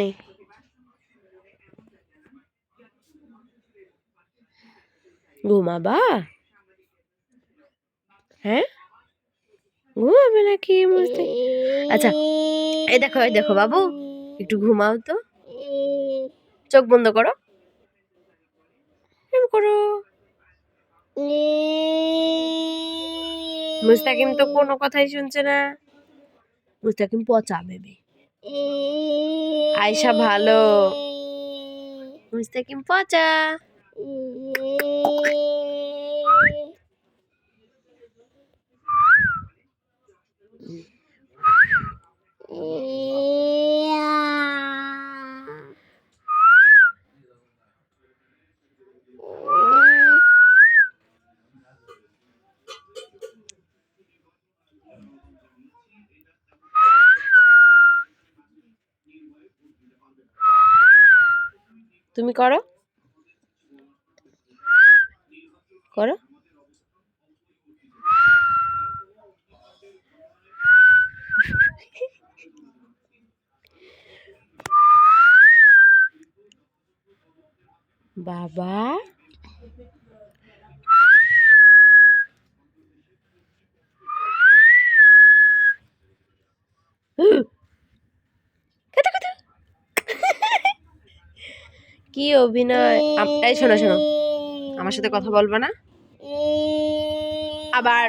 নেই। ঘুমাবা? হ্যাঁ, ঘুমাবে নাকি মস্তি? আচ্ছা, এই দেখো বাবু, একটু ঘুমাও তো। চোখ বন্ধ করো, এরম করো। মুস্তাকিম তো কোনো কথাই শুনছে না। মুস্তাকিম পচা বেবি। আয়শা ভালো, মুস্তাকিম পচা। তুমি করো, করো। বাবা, কি অভিনয়! এই শোনো শোনো, আমার সাথে কথা বলবা না, আবার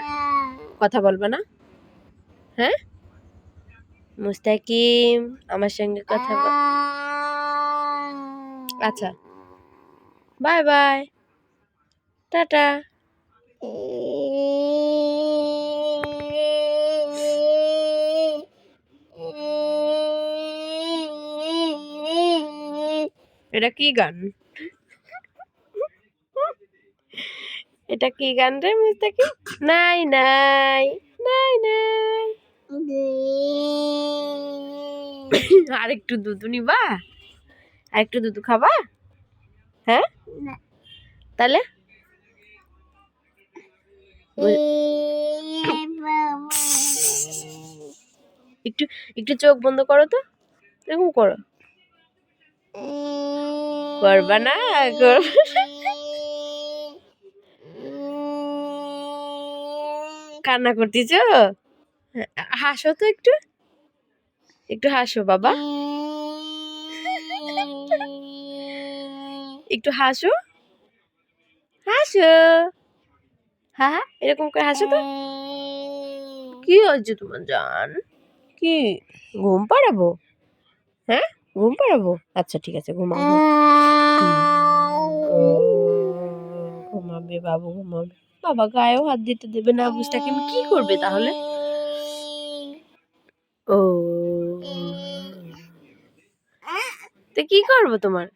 কথা বলবা না। হ্যাঁ, মুস্তাকিম আমার সঙ্গে কথা বল। আচ্ছা, বাই বাই, টাটা। এটা কি গান? এটা কি গান রে মুস্তাকিম? নাই নাই নাই নাই। আরেকটু দুধ নিবা? আরেকটু দুধ খাবা? হ্যাঁ, তাহলে একটু একটু চোখ বন্ধ করো তো, এরকম করো। করবা না? কান্না করতেছ? হাসো তো একটু, একটু হাসো বাবা, একটু হাসো, হাসো, হা হা, এরকম করে হাসো তো। কি হয়েছে তোমার জান? কি ঘুম পাড়াবো? হ্যাঁ, ঘুম পাড়াবো? আচ্ছা ঠিক আছে, ঘুমাও। ঘুমাবে বাবু, ঘুমাবে। বাবা গায়েও হাত দিতে দেবে না, মুস্তাকিম কি করবে তাহলে? ও, তো কি করবো তোমার?